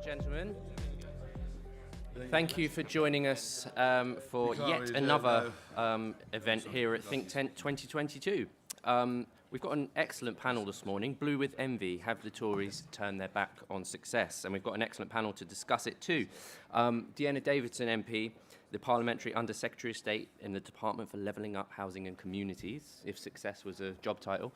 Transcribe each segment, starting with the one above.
Gentlemen. Thank you for joining us for yet another event here at ThinkTent 2022. We've got an excellent panel this morning. Blue with envy, have the Tories turned their back on success? And we've got an excellent panel to discuss it too. Deanna Davidson MP, the Parliamentary Under-Secretary of State in the Department for Levelling Up Housing and Communities, if success was a job title.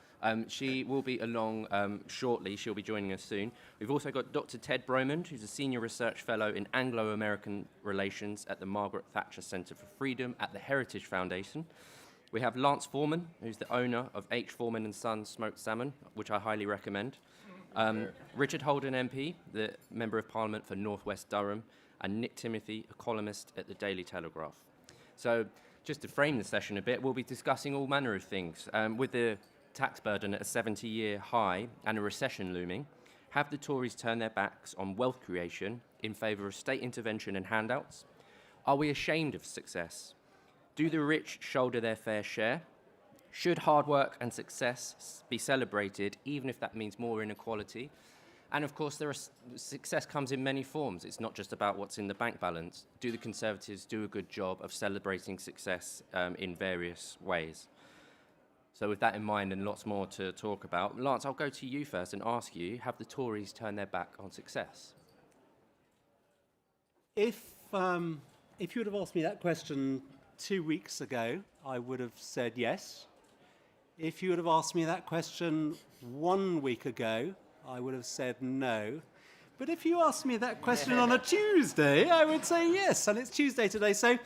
She will be along shortly. She'll be joining us soon. We've also got Dr. Ted Bromond, who's a Senior Research Fellow in Anglo-American Relations at the Margaret Thatcher Centre for Freedom at the Heritage Foundation. We have Lance Foreman, who's the owner of H. Foreman & Sons Smoked Salmon, which I highly recommend. Richard Holden MP, the Member of Parliament for North West Durham, and Nick Timothy, a columnist at the Daily Telegraph. So just to frame the session a bit, we'll be discussing all manner of things. With the tax burden at a 70-year high and a recession looming, have the Tories turned their backs on wealth creation in favour of state intervention and handouts? Are we ashamed of success? Do the rich shoulder their fair share? Should hard work and success be celebrated, even if that means more inequality? And of course, success comes in many forms. It's not just about what's in the bank balance. Do the Conservatives do a good job of celebrating success in various ways? So with that in mind and lots more to talk about, Lance, I'll go to you first and ask you, have the Tories turned their back on success? If you would have asked me that question 2 weeks ago, I would have said yes. If you would have asked me that question 1 week ago, I would have said no. But if you asked me that question on a Tuesday, I would say yes. And it's Tuesday today, so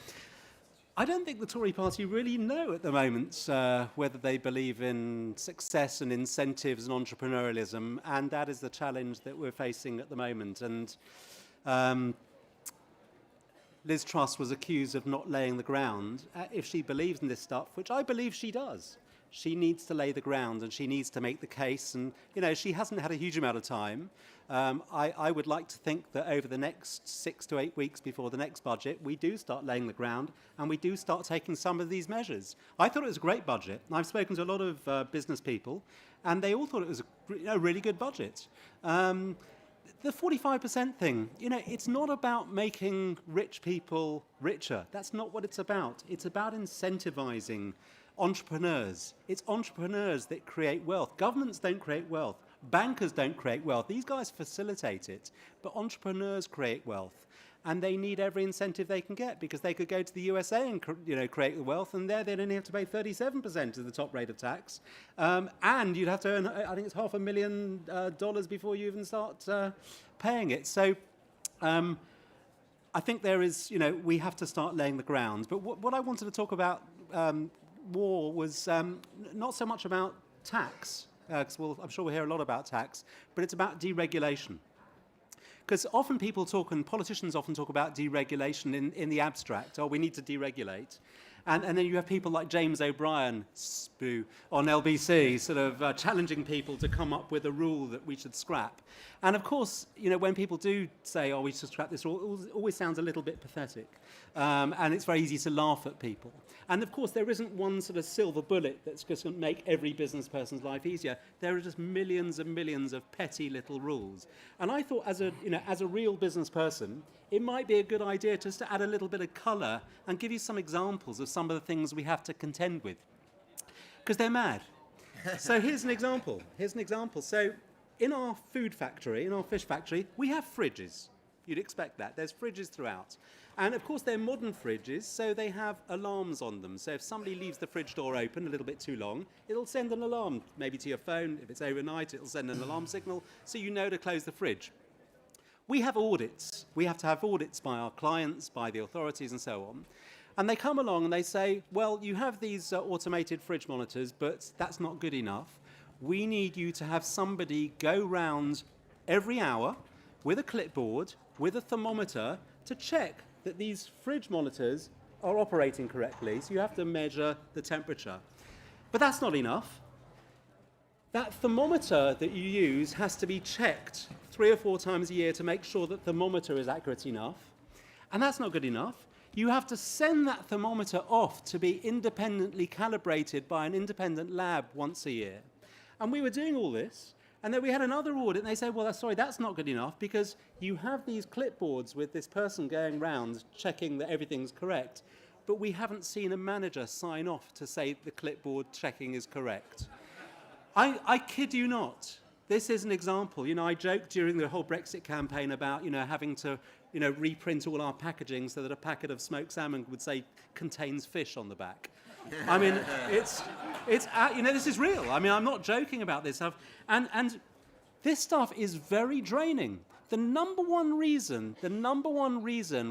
I don't think the Tory party really know at the moment whether they believe in success and incentives and entrepreneurialism, and that is the challenge that we're facing at the moment. And Liz Truss was accused of not laying the ground. If she believes in this stuff, which I believe she does, she needs to lay the ground and she needs to make the case. And, you know, she hasn't had a huge amount of time. I would like to think that over the next 6 to 8 weeks before the next budget, we do start laying the ground and we do start taking some of these measures. I thought it was a great budget. I've spoken to a lot of business people and they all thought it was a really good budget. The 45% thing, you know, it's not about making rich people richer. That's not what it's about. It's about incentivizing entrepreneurs. It's entrepreneurs that create wealth. Governments don't create wealth. Bankers don't create wealth. These guys facilitate it. But entrepreneurs create wealth. And they need every incentive they can get because they could go to the USA and create the wealth, and there they'd only have to pay 37% of the top rate of tax. And you'd have to earn, I think it's $500,000 before you even start paying it. So I think there is, we have to start laying the ground. But what I wanted to talk about more was not so much about tax, because I'm sure we'll hear a lot about tax, but it's about deregulation. Because often people talk, and politicians often talk about deregulation in the abstract. Oh, we need to deregulate. And then you have people like James O'Brien on LBC sort of challenging people to come up with a rule that we should scrap. And of course, when people do say, oh, we should scrap this rule, it always sounds a little bit pathetic. And it's very easy to laugh at people. And of course, there isn't one sort of silver bullet that's just going to make every business person's life easier. There are just millions and millions of petty little rules. And I thought as a real business person, it might be a good idea just to add a little bit of colour and give you some examples of some of the things we have to contend with. Because they're mad. So here's an example. So in our food factory, in our fish factory, we have fridges. You'd expect that. There's fridges throughout. And of course, they're modern fridges, so they have alarms on them. So if somebody leaves the fridge door open a little bit too long, it'll send an alarm, maybe to your phone. If it's overnight, it'll send an alarm signal, so you know to close the fridge. We have audits. We have to have audits by our clients, by the authorities, and so on. And they come along and they say, well, you have these automated fridge monitors, but that's not good enough. We need you to have somebody go round every hour with a clipboard, with a thermometer, to check that these fridge monitors are operating correctly. So you have to measure the temperature. But that's not enough. That thermometer that you use has to be checked 3 or 4 times a year to make sure that the thermometer is accurate enough. And that's not good enough. You have to send that thermometer off to be independently calibrated by an independent lab once a year. And we were doing all this, And then we had another audit, and they said, well, sorry, that's not good enough, because you have these clipboards with this person going round checking that everything's correct, but we haven't seen a manager sign off to say the clipboard checking is correct. I kid you not. This is an example. I joked during the whole Brexit campaign about, having to, reprint all our packaging so that a packet of smoked salmon would say contains fish on the back. I mean, it's this is real. I mean, I'm not joking about this stuff. And this stuff is very draining. The number one reason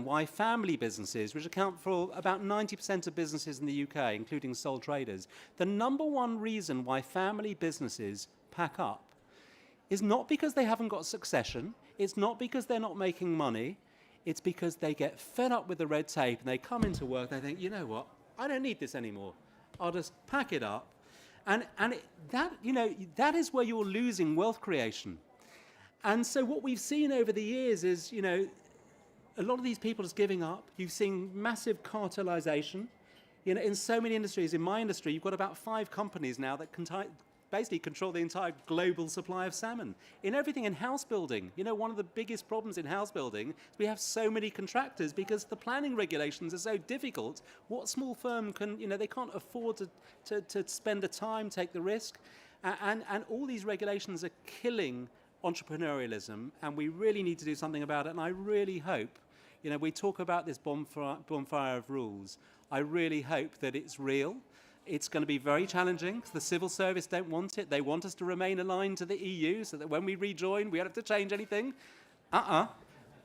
why family businesses, which account for about 90% of businesses in the UK, including sole traders, the number one reason why family businesses pack up is not because they haven't got succession, it's not because they're not making money, it's because they get fed up with the red tape and they come into work, they think, you know what, I don't need this anymore. I'll just pack it up. That is where you're losing wealth creation. And so what we've seen over the years is, a lot of these people just giving up. You've seen massive cartilization. In so many industries, in my industry, you've got about 5 companies now that basically control the entire global supply of salmon. In everything, in house building, one of the biggest problems in house building is we have so many contractors because the planning regulations are so difficult. What small firm can, they can't afford to spend the time, take the risk. And all these regulations are killing entrepreneurialism, and we really need to do something about it. And I really hope, we talk about this bonfire of rules. I really hope that it's real. It's going to be very challenging because the civil service don't want it. They want us to remain aligned to the EU so that when we rejoin, we don't have to change anything.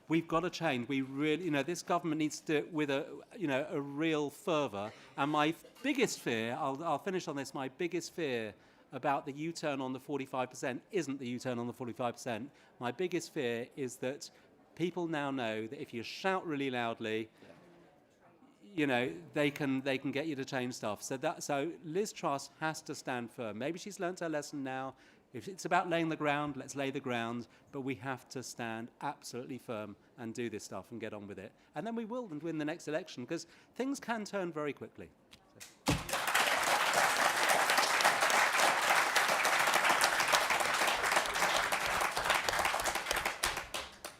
We've got to change. We really, this government needs to do it with a real fervour. And my biggest fear, I'll finish on this, my biggest fear about the U-turn on the 45% isn't the U-turn on the 45%. My biggest fear is that people now know that if you shout really loudly, they can get you to change stuff. So Liz Truss has to stand firm. Maybe she's learnt her lesson now. If it's about laying the ground, let's lay the ground. But we have to stand absolutely firm and do this stuff and get on with it. And then we will win the next election, because things can turn very quickly.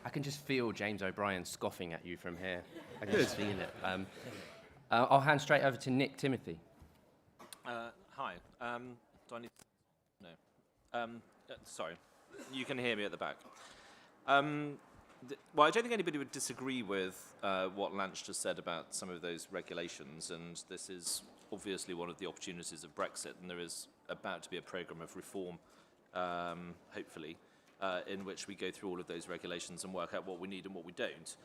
I can just feel James O'Brien scoffing at you from here. I can just feel it. I'll hand straight over to Nick Timothy. Hi. Do I need... No. Sorry. You can hear me at the back. Well, I don't think anybody would disagree with what Lance just said about some of those regulations, and this is obviously one of the opportunities of Brexit, and there is about to be a programme of reform, hopefully, in which we go through all of those regulations and work out what we need and what we don't.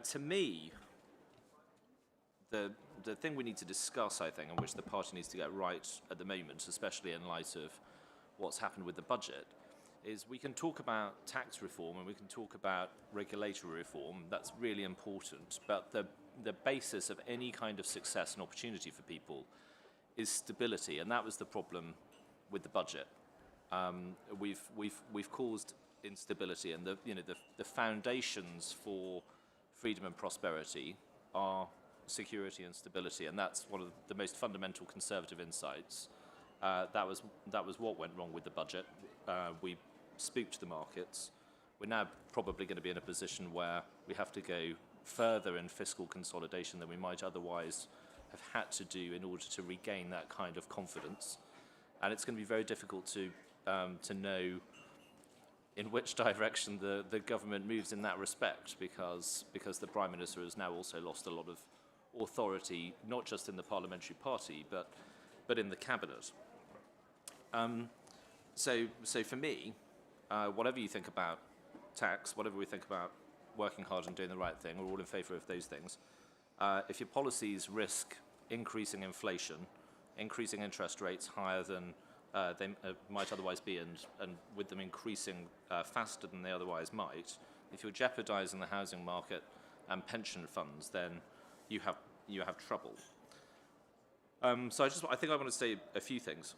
To me, the thing we need to discuss, I think, and which the party needs to get right at the moment, especially in light of what's happened with the budget, is we can talk about tax reform and we can talk about regulatory reform. That's really important. But the basis of any kind of success and opportunity for people is stability, and that was the problem with the budget. We've caused instability, and the foundations for freedom and prosperity are security and stability, and that's one of the most fundamental conservative insights. That was what went wrong with the budget. We spooked the markets. We're now probably going to be in a position where we have to go further in fiscal consolidation than we might otherwise have had to do in order to regain that kind of confidence. And it's going to be very difficult to know in which direction the government moves in that respect, because the Prime Minister has now also lost a lot of authority, not just in the parliamentary party, but in the cabinet. So for me, whatever you think about tax, whatever we think about working hard and doing the right thing, we're all in favour of those things. If your policies risk increasing inflation, increasing interest rates higher than they might otherwise be, and with them increasing faster than they otherwise might, if you're jeopardising the housing market and pension funds, then you have trouble. So I think I want to say a few things.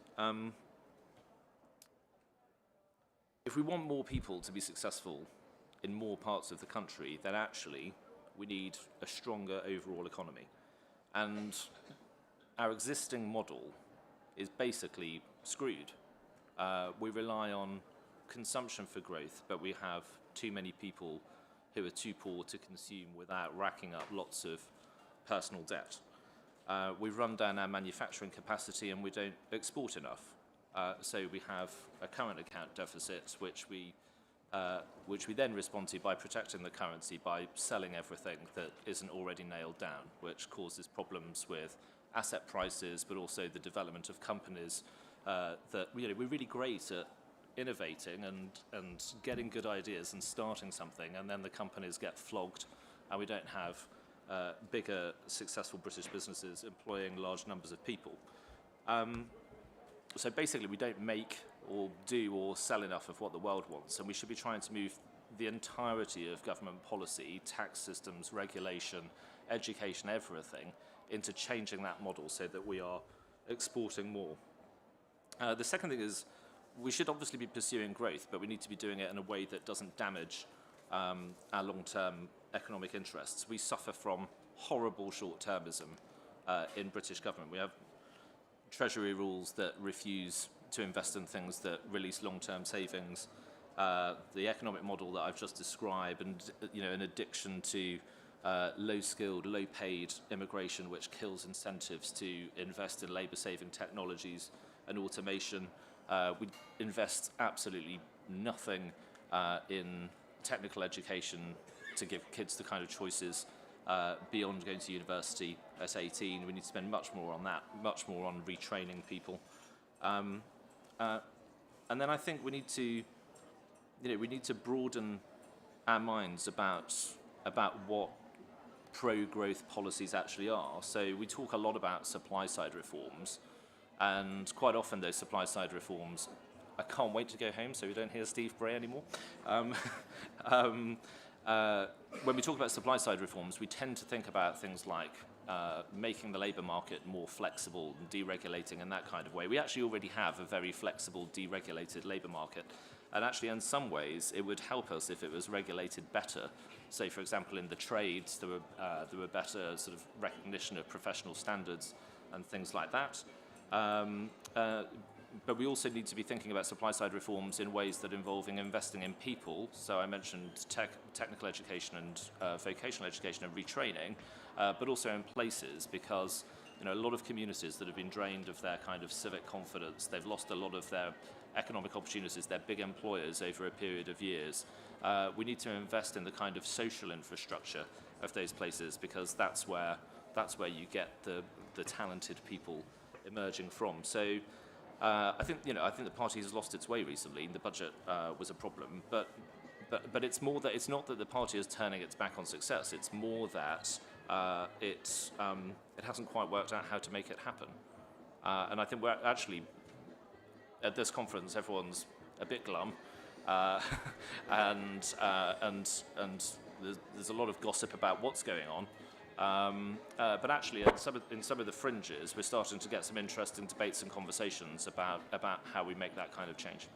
If we want more people to be successful in more parts of the country, then actually we need a stronger overall economy. And our existing model is basically screwed. We rely on consumption for growth, but we have too many people who are too poor to consume without racking up lots of personal debt. We've run down our manufacturing capacity and we don't export enough. So we have a current account deficit, which we then respond to by protecting the currency, by selling everything that isn't already nailed down, which causes problems with asset prices, but also the development of companies that we're really great at innovating and getting good ideas and starting something, and then the companies get flogged, and we don't have bigger, successful British businesses employing large numbers of people. So basically, we don't make or do or sell enough of what the world wants, and we should be trying to move the entirety of government policy, tax systems, regulation, education, everything, into changing that model so that we are exporting more. The second thing is we should obviously be pursuing growth, but we need to be doing it in a way that doesn't damage our long-term economic interests. We suffer from horrible short-termism in British government. We have Treasury rules that refuse to invest in things that release long-term savings. The economic model that I've just described, and an addiction to low-skilled, low-paid immigration, which kills incentives to invest in labour-saving technologies and automation. We invest absolutely nothing in technical education to give kids the kind of choices beyond going to university at 18. We need to spend much more on that, much more on retraining people. And then I think we need to broaden our minds about what pro-growth policies actually are. So we talk a lot about supply-side reforms, and quite often those supply-side reforms, I can't wait to go home so we don't hear Steve Bray anymore. When we talk about supply-side reforms, we tend to think about things like making the labour market more flexible and deregulating in that kind of way. We actually already have a very flexible, deregulated labour market. And actually, in some ways, it would help us if it was regulated better. So, for example, in the trades, there were better sort of recognition of professional standards and things like that. But we also need to be thinking about supply-side reforms in ways that involving investing in people. So I mentioned technical education and vocational education and retraining, but also in places, because a lot of communities that have been drained of their kind of civic confidence, they've lost a lot of their economic opportunities, they're big employers over a period of years. We need to invest in the kind of social infrastructure of those places, because that's where you get the talented people emerging from. So I think the party has lost its way recently. The budget was a problem, but it's more that it's not that the party is turning its back on success. It's more that it hasn't quite worked out how to make it happen. And I think we're actually at this conference, everyone's a bit glum, and there's a lot of gossip about what's going on. But actually, in some of the fringes, we're starting to get some interesting debates and conversations about how we make that kind of change.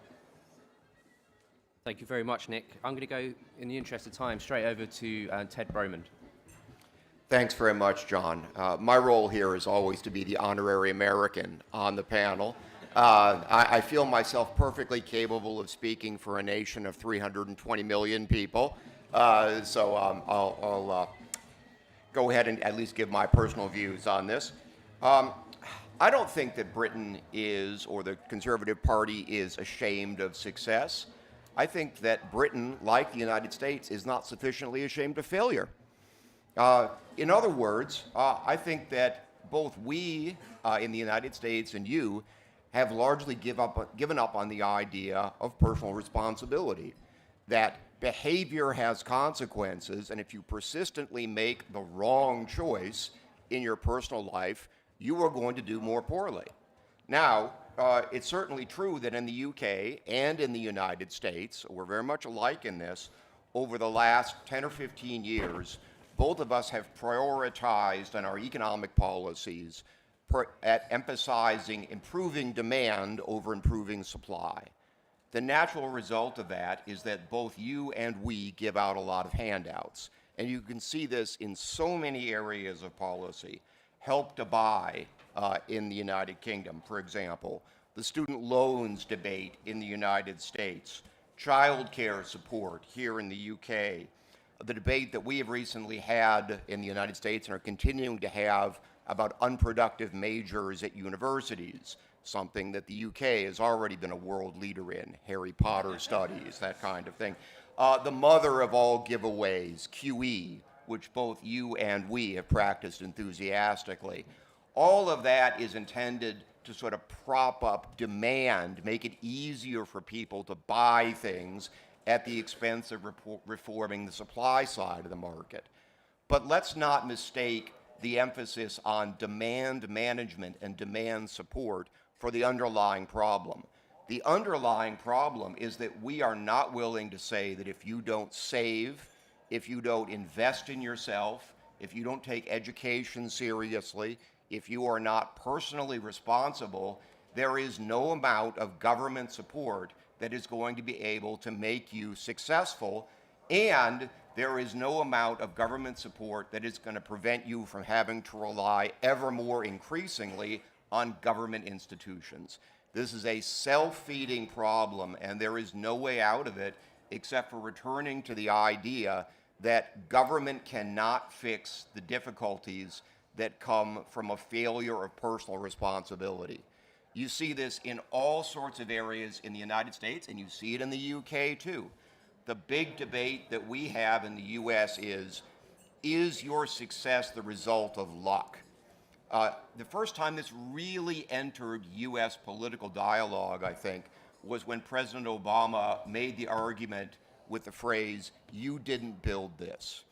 Thank you very much, Nick. I'm going to go, in the interest of time, straight over to Ted Broman. Thanks very much, John. My role here is always to be the honorary American on the panel. I feel myself perfectly capable of speaking for a nation of 320 million people. So I'll go ahead and at least give my personal views on this. I don't think that Britain is, or the Conservative Party is, ashamed of success. I think that Britain, like the United States, is not sufficiently ashamed of failure. In other words, I think that both we in the United States and you have largely given up on the idea of personal responsibility, that behavior has consequences, and if you persistently make the wrong choice in your personal life, you are going to do more poorly. Now, it's certainly true that in the UK and in the United States, we're very much alike in this, over the last 10 or 15 years, both of us have prioritized in our economic policies at emphasizing improving demand over improving supply. The natural result of that is that both you and we give out a lot of handouts. And you can see this in so many areas of policy. Help to Buy in the United Kingdom, for example. the student loans debate in the United States, child care support here in the UK, the debate that we have recently had in the United States and are continuing to have about unproductive majors at universities, something that the UK has already been a world leader in, Harry Potter studies, that kind of thing. The mother of all giveaways, QE, which both you and we have practiced enthusiastically. All of that is intended to sort of prop up demand, make it easier for people to buy things at the expense of reforming the supply side of the market. But let's not mistake the emphasis on demand management and demand support for the underlying problem. The underlying problem is that we are not willing to say that if you don't save, if you don't invest in yourself, if you don't take education seriously, if you are not personally responsible, there is no amount of government support that is going to be able to make you successful, and there is no amount of government support that is going to prevent you from having to rely ever more increasingly on government institutions. This is a self-feeding problem, and there is no way out of it except for returning to the idea that government cannot fix the difficulties that come from a failure of personal responsibility. You see this in all sorts of areas in the United States, and you see it in the UK too. The big debate that we have in the US is your success the result of luck? The first time this really entered US political dialogue, I think, was when President Obama made the argument with the phrase, "You didn't build this."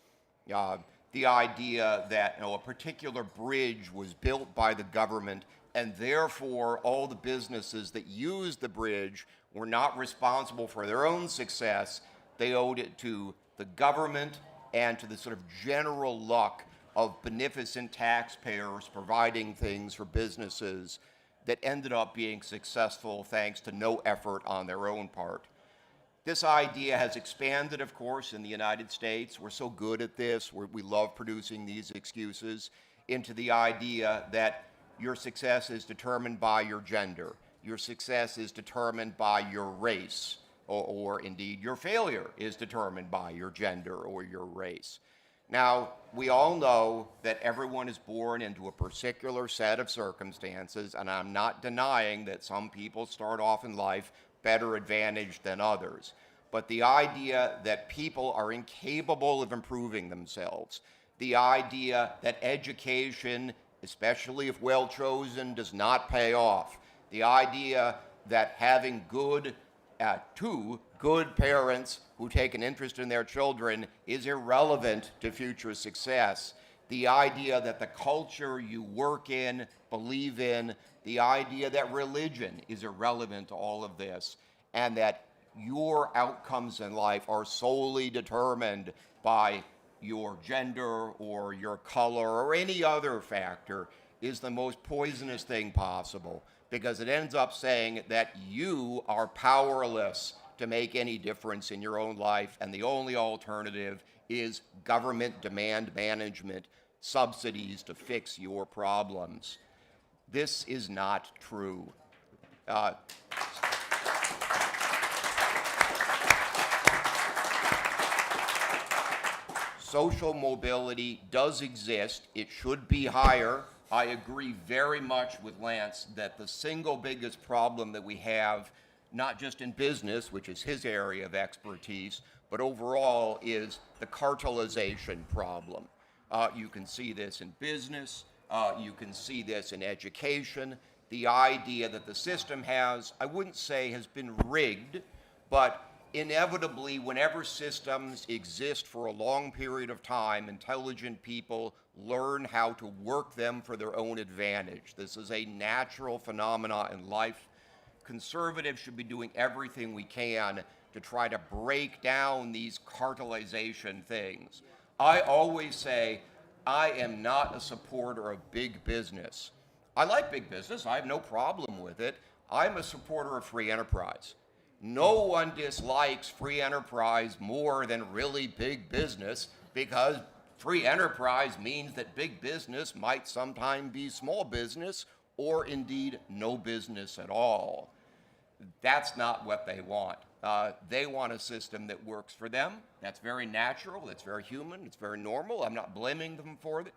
The idea that a particular bridge was built by the government and therefore all the businesses that used the bridge were not responsible for their own success. They owed it to the government and to the sort of general luck of beneficent taxpayers providing things for businesses that ended up being successful thanks to no effort on their own part. This idea has expanded, of course, in the United States. We're so good at this. We love producing these excuses into the idea that your success is determined by your gender. Your success is determined by your race, or indeed your failure is determined by your gender or your race. Now, we all know that everyone is born into a particular set of circumstances, and I'm not denying that some people start off in life better advantaged than others. But the idea that people are incapable of improving themselves, the idea that education, especially if well chosen, does not pay off, the idea that having two good parents who take an interest in their children is irrelevant to future success, the idea that the culture you work in, believe in, the idea that religion is irrelevant to all of this, and that your outcomes in life are solely determined by your gender or your color or any other factor is the most poisonous thing possible, because it ends up saying that you are powerless to make any difference in your own life, and the only alternative is government demand management, subsidies to fix your problems. This is not true. Social mobility does exist. It should be higher. I agree very much with Lance that the single biggest problem that we have, not just in business, which is his area of expertise, but overall is the cartilization problem. You can see this in business. You can see this in education. The idea that the system has, I wouldn't say has been rigged, but inevitably, whenever systems exist for a long period of time, intelligent people learn how to work them for their own advantage. This is a natural phenomenon in life. Conservatives should be doing everything we can to try to break down these cartilization things. I always say, I am not a supporter of big business. I like big business. I have no problem with it. I'm a supporter of free enterprise. No one dislikes free enterprise more than really big business, because free enterprise means that big business might sometime be small business, or indeed no business at all. That's not what they want. They want a system that works for them. That's very natural, that's very human, it's very normal. I'm not blaming them for it,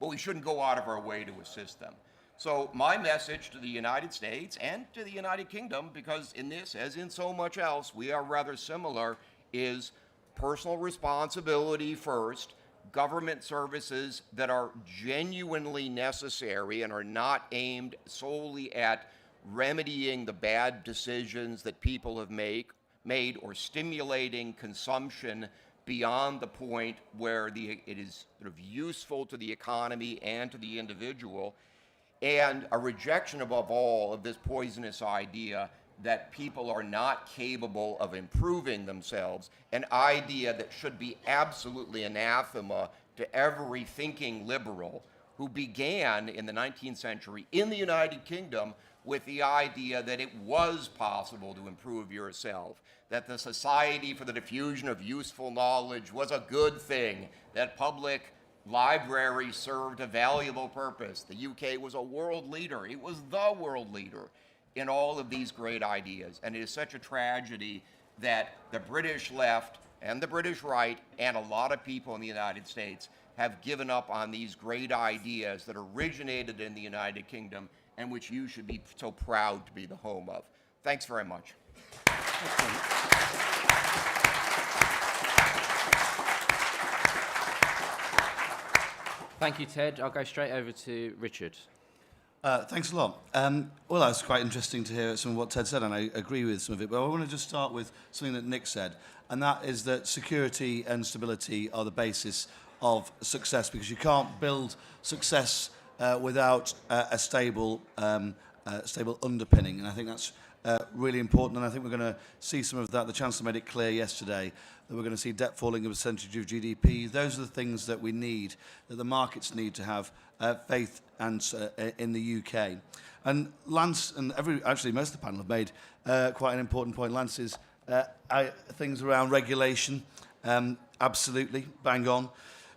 but we shouldn't go out of our way to assist them. So my message to the United States and to the United Kingdom, because in this, as in so much else, we are rather similar, is personal responsibility first, government services that are genuinely necessary and are not aimed solely at remedying the bad decisions that people have made or stimulating consumption beyond the point where it is sort of useful to the economy and to the individual, and a rejection above all of this poisonous idea that people are not capable of improving themselves, an idea that should be absolutely anathema to every thinking liberal who began in the 19th century in the United Kingdom with the idea that it was possible to improve yourself, that the Society for the Diffusion of Useful Knowledge was a good thing, that public libraries served a valuable purpose. The UK was a world leader. It was the world leader in all of these great ideas. And it is such a tragedy that the British left and the British right and a lot of people in the United States have given up on these great ideas that originated in the United Kingdom and which you should be so proud to be the home of. Thanks very much. Thank you, Ted. I'll go straight over to Richard. Thanks a lot. Well, that's quite interesting to hear some of what Ted said, and I agree with some of it. But I want to just start with something that Nick said, and that is that security and stability are the basis of success, because you can't build success without a stable underpinning. And I think that's really important, and I think we're going to see some of that. The Chancellor made it clear yesterday that we're going to see debt falling as a percentage of GDP. Those are the things that we need, that the markets need to have faith and in the UK. And Lance and actually most of the panel have made quite an important point. Lance's things around regulation, absolutely, bang on.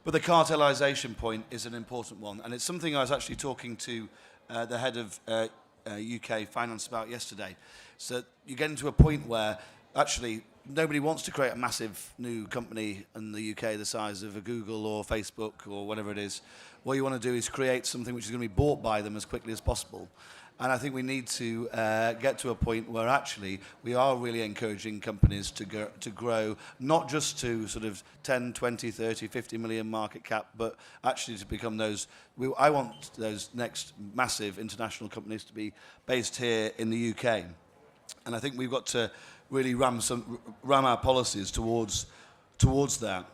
But the cartelization point is an important one, and it's something I was actually talking to the head of UK finance about yesterday. So you get into a point where actually nobody wants to create a massive new company in the UK the size of a Google or Facebook or whatever it is. What you want to do is create something which is going to be bought by them as quickly as possible. And I think we need to get to a point where actually we are really encouraging companies to grow, not just to sort of 10, 20, 30, 50 million market cap, but actually to become those. I want those next massive international companies to be based here in the UK. And I think we've got to really ram our policies towards that.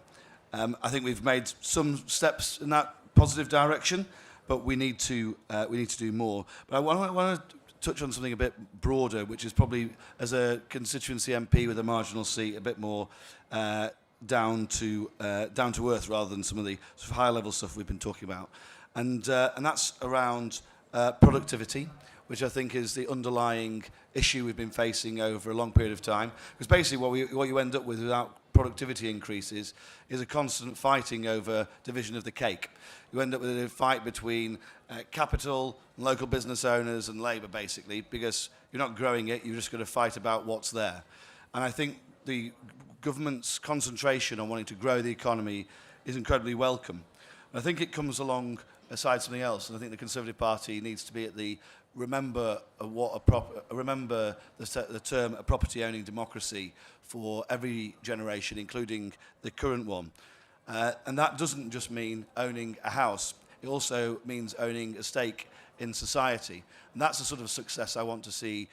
I think we've made some steps in that positive direction, but we need to do more. But I want to touch on something a bit broader, which is probably, as a constituency MP with a marginal seat, a bit more down to earth rather than some of the sort of higher level stuff we've been talking about, and that's around productivity, which I think is the underlying issue we've been facing over a long period of time. Because basically what you end up with without productivity increases is a constant fighting over division of the cake. You end up with a fight between capital, and local business owners and Labour, basically, because you're not growing it, you're just going to fight about what's there. And I think the government's concentration on wanting to grow the economy is incredibly welcome. And I think it comes alongside something else, and I think the Conservative Party needs to be at the remember the term a property-owning democracy for every generation, including the current one. And that doesn't just mean owning a house. It also means owning a stake in society. And that's the sort of success I want to see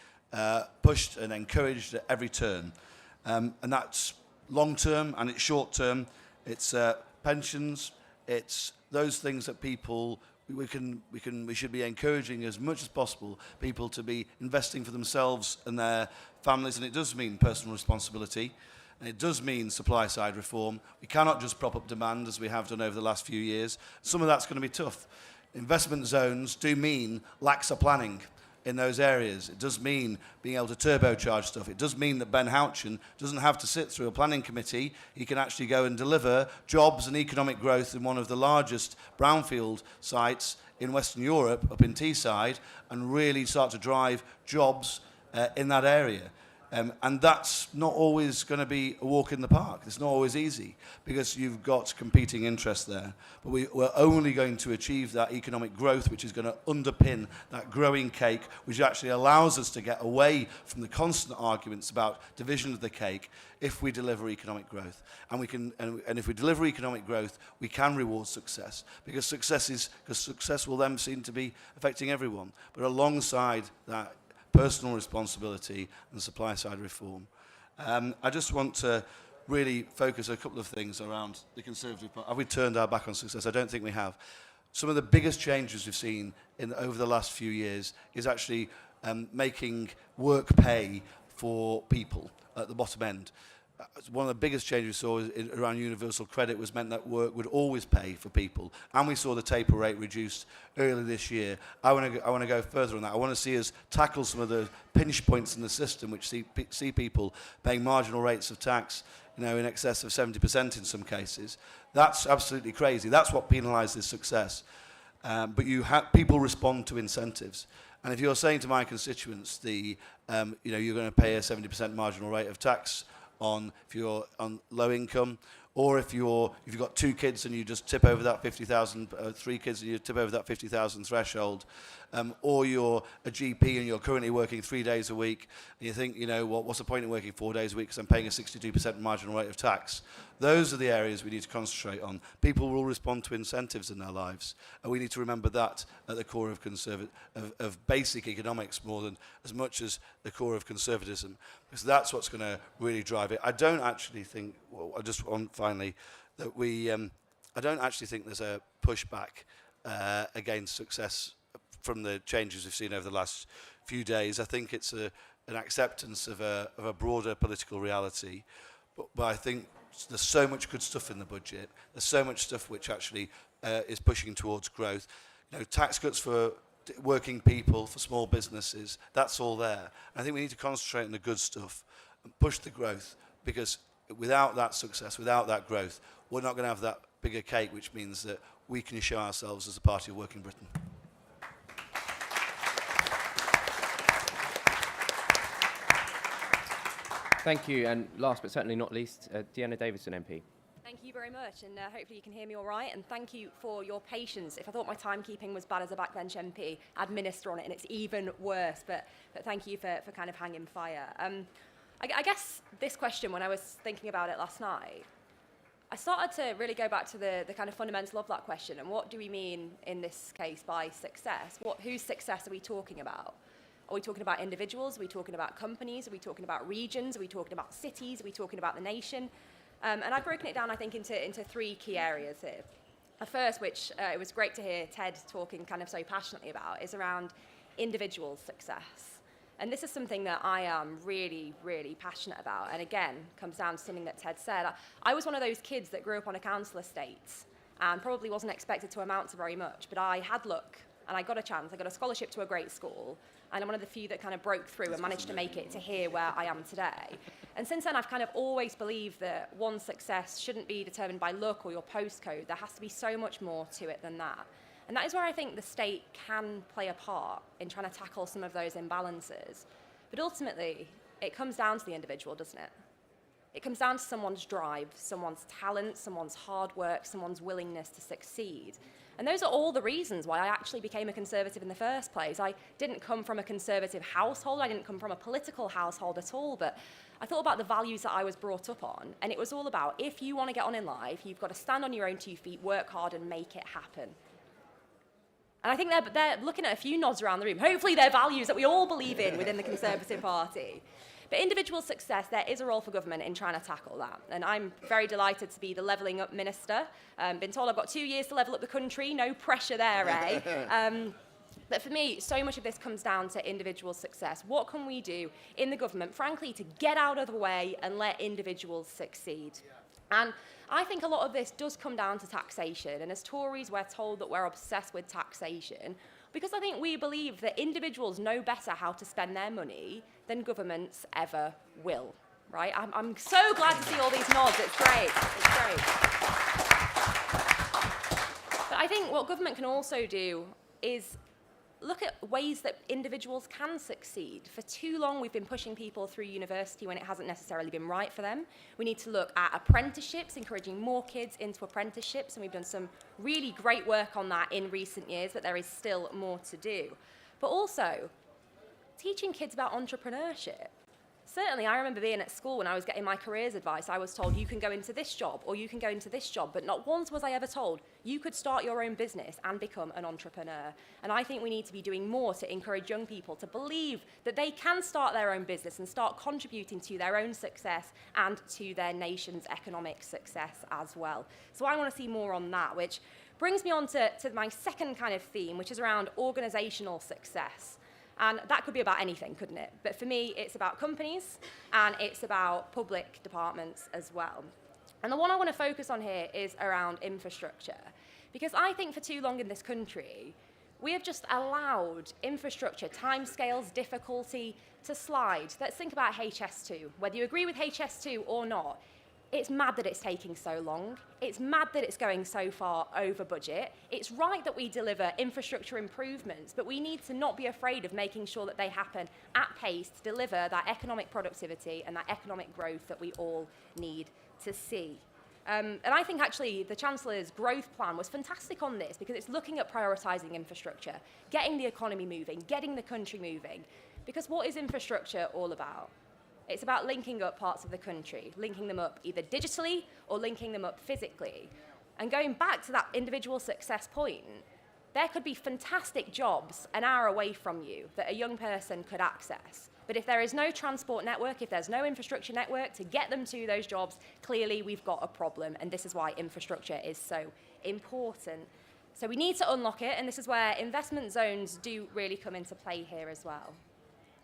pushed and encouraged at every turn. And that's long-term and it's short-term. It's pensions. It's those things that people we should be encouraging as much as possible people to be investing for themselves and their families, and it does mean personal responsibility, and it does mean supply side reform. We cannot just prop up demand as we have done over the last few years. Some of that's going to be tough. Investment zones do mean laxer planning. in those areas. It does mean being able to turbocharge stuff. It does mean that Ben Houchin doesn't have to sit through a planning committee. He can actually go and deliver jobs and economic growth in one of the largest brownfield sites in Western Europe, up in Teesside, and really start to drive jobs in that area. And that's not always going to be a walk in the park. It's not always easy because you've got competing interests there. But we're only going to achieve that economic growth, which is going to underpin that growing cake, which actually allows us to get away from the constant arguments about division of the cake if we deliver economic growth. And if we deliver economic growth, we can reward success because success will then seem to be affecting everyone. But alongside that, personal responsibility and supply side reform. I just want to really focus a couple of things around the Conservative Party. Have we turned our back on success? I don't think we have. Some of the biggest changes we've seen over the last few years is actually making work pay for people at the bottom end. One of the biggest changes we saw around universal credit was meant that work would always pay for people, and we saw the taper rate reduced earlier this year. I want to go further on that. I want to see us tackle some of the pinch points in the system, which see people paying marginal rates of tax, in excess of 70% in some cases. That's absolutely crazy. That's what penalises success. But people respond to incentives. And if you're saying to my constituents, you're going to pay a 70% marginal rate of tax if you're on low income, or if you've got 2 kids and you just tip over that 50,000, 3 kids and you tip over that 50,000 threshold, or you're a GP and you're currently working 3 days a week, and you think, what's the point in working 4 days a week because I'm paying a 62% marginal rate of tax? Those are the areas we need to concentrate on. People will respond to incentives in their lives, and we need to remember that at the core of basic economics more than as much as the core of conservatism, because that's what's going to really drive it. I don't actually think, finally, that I don't actually think there's a pushback against success from the changes we've seen over the last few days. I think it's an acceptance of a broader political reality, but I think there's so much good stuff in the budget. There's so much stuff which actually is pushing towards growth. Tax cuts for working people, for small businesses, that's all there. And I think we need to concentrate on the good stuff and push the growth, because without that success, without that growth, we're not going to have that bigger cake, which means that we can show ourselves as a party of working Britain. Thank you, and last but certainly not least, Deanna Davidson MP. Thank you very much, and hopefully you can hear me all right, and thank you for your patience. If I thought my timekeeping was bad as a backbench MP, I'd minister on it, and it's even worse, but thank you for kind of hanging fire. I guess this question, when I was thinking about it last night, I started to really go back to the kind of fundamental of that question, and what do we mean in this case by success? Whose success are we talking about? Are we talking about individuals? Are we talking about companies? Are we talking about regions? Are we talking about cities? Are we talking about the nation? And I've broken it down, I think, into 3 key areas here. The first, which it was great to hear Ted talking kind of so passionately about, is around individual success. And this is something that I am really, really passionate about. And again, comes down to something that Ted said. I was one of those kids that grew up on a council estate and probably wasn't expected to amount to very much, but I had luck and I got a chance. I got a scholarship to a great school, and I'm one of the few that kind of broke through and managed to make it to here where I am today. And since then, I've kind of always believed that one's success shouldn't be determined by luck or your postcode. There has to be so much more to it than that. And that is where I think the state can play a part in trying to tackle some of those imbalances. But ultimately, it comes down to the individual, doesn't it? It comes down to someone's drive, someone's talent, someone's hard work, someone's willingness to succeed. And those are all the reasons why I actually became a Conservative in the first place. I didn't come from a Conservative household. I didn't come from a political household at all. But I thought about the values that I was brought up on. And it was all about, if you want to get on in life, you've got to stand on your own 2 feet, work hard, and make it happen. And I think they're looking at a few nods around the room. Hopefully they're values that we all believe in within the Conservative Party. But individual success, there is a role for government in trying to tackle that. And I'm very delighted to be the Levelling Up Minister. Been told I've got 2 years to level up the country. No pressure there, eh? But for me, so much of this comes down to individual success. What can we do in the government, frankly, to get out of the way and let individuals succeed? And I think a lot of this does come down to taxation. And as Tories, we're told that we're obsessed with taxation. Because I think we believe that individuals know better how to spend their money than governments ever will, right? I'm so glad to see all these nods. It's great. It's great. But I think what government can also do is look at ways that individuals can succeed. For too long, we've been pushing people through university when it hasn't necessarily been right for them. We need to look at apprenticeships, encouraging more kids into apprenticeships, and we've done some really great work on that in recent years, but there is still more to do. But also, teaching kids about entrepreneurship. Certainly, I remember being at school when I was getting my careers advice, I was told you can go into this job or you can go into this job, but not once was I ever told you could start your own business and become an entrepreneur. And I think we need to be doing more to encourage young people to believe that they can start their own business and start contributing to their own success and to their nation's economic success as well. So I want to see more on that, which brings me on to my second kind of theme, which is around organizational success. And that could be about anything, couldn't it? But for me, it's about companies and it's about public departments as well. And the one I want to focus on here is around infrastructure. Because I think for too long in this country, we have just allowed infrastructure, timescales, difficulty to slide. Let's think about HS2. Whether you agree with HS2 or not, it's mad that it's taking so long. It's mad that it's going so far over budget. It's right that we deliver infrastructure improvements, but we need to not be afraid of making sure that they happen at pace to deliver that economic productivity and that economic growth that we all need to see. And I think actually the Chancellor's growth plan was fantastic on this because it's looking at prioritising infrastructure, getting the economy moving, getting the country moving. Because what is infrastructure all about? It's about linking up parts of the country, linking them up either digitally or linking them up physically. And going back to that individual success point, there could be fantastic jobs an hour away from you that a young person could access. But if there is no transport network, if there's no infrastructure network to get them to those jobs, clearly we've got a problem. And this is why infrastructure is so important. So we need to unlock it, and this is where investment zones do really come into play here as well.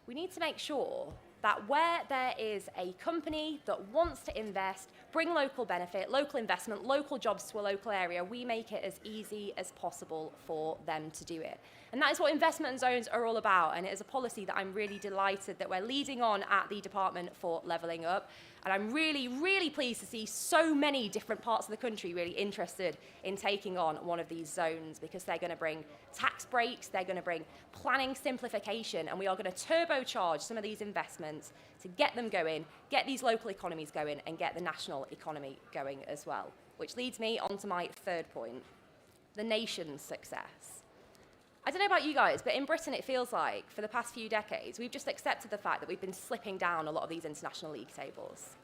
We need to make sure that where there is a company that wants to invest, bring local benefit, local investment, local jobs to a local area, we make it as easy as possible for them to do it. And that is what investment zones are all about, and it is a policy that I'm really delighted that we're leading on at the Department for Levelling Up. And I'm really, really pleased to see so many different parts of the country really interested in taking on one of these zones because they're going to bring tax breaks, they're going to bring planning simplification, and we are going to turbocharge some of these investments to get them going, get these local economies going, and get the national economy going as well. Which leads me on to my third point, the nation's success. I don't know about you guys, but in Britain it feels like for the past few decades we've just accepted the fact that we've been slipping down a lot of these international league tables.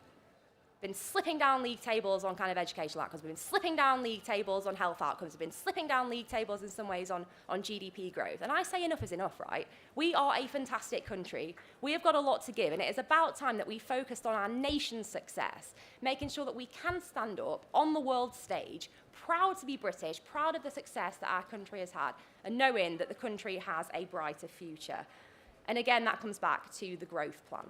Been slipping down league tables on kind of educational outcomes. We've been slipping down league tables on health outcomes. We've been slipping down league tables in some ways on GDP growth. And I say enough is enough, right? We are a fantastic country. We have got a lot to give, and it is about time that we focused on our nation's success, making sure that we can stand up on the world stage, proud to be British, proud of the success that our country has had, and knowing that the country has a brighter future. And again, that comes back to the growth plan.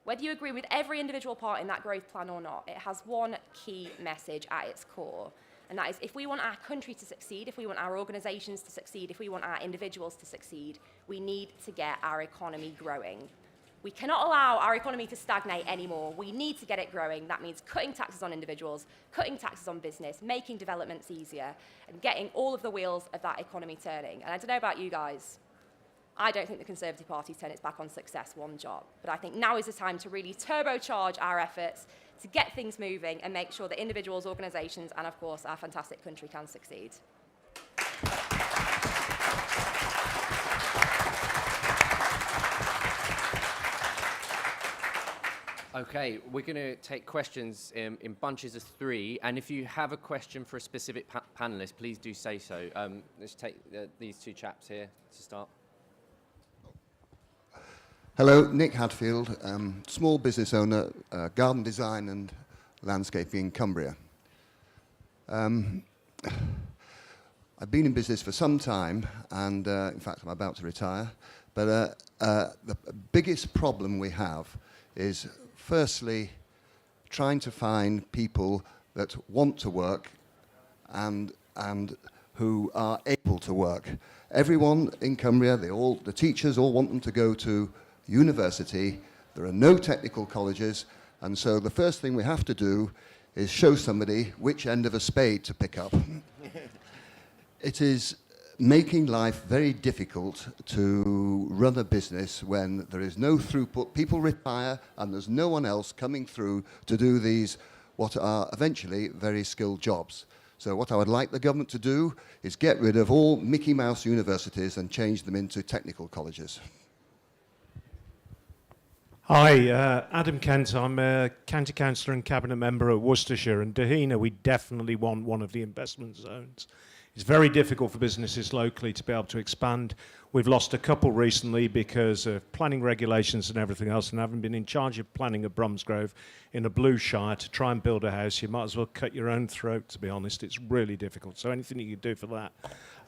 Whether you agree with every individual part in that growth plan or not, it has one key message at its core. And that is, if we want our country to succeed, if we want our organisations to succeed, if we want our individuals to succeed, we need to get our economy growing. We cannot allow our economy to stagnate anymore. We need to get it growing. That means cutting taxes on individuals, cutting taxes on business, making developments easier, and getting all of the wheels of that economy turning. And I don't know about you guys, I don't think the Conservative Party's turned its back on success one jot. But I think now is the time to really turbocharge our efforts to get things moving and make sure that individuals, organisations, and of course our fantastic country can succeed. Okay, we're going to take questions in bunches of 3, and if you have a question for a specific panellist, please do say so. Let's take these 2 chaps here to start. Hello, Nick Hadfield, small business owner, garden design and landscaping in Cumbria. I've been in business for some time, and in fact I'm about to retire, but the biggest problem we have is firstly trying to find people that want to work and who are able to work. Everyone in Cumbria, the teachers all want them to go to university. There are no technical colleges, and so the first thing we have to do is show somebody which end of a spade to pick up. It is making life very difficult to run a business when there is no throughput. People retire and there's no one else coming through to do these, what are eventually very skilled jobs. So what I would like the government to do is get rid of all Mickey Mouse universities and change them into technical colleges. Hi, Adam Kent. I'm a county councillor and cabinet member at Worcestershire, and Dahina, we definitely want one of the investment zones. It's very difficult for businesses locally to be able to expand. We've lost a couple recently because of planning regulations and everything else, and having been in charge of planning at Bromsgrove in a blue shire to try and build a house, you might as well cut your own throat, to be honest. It's really difficult. So anything you can do for that.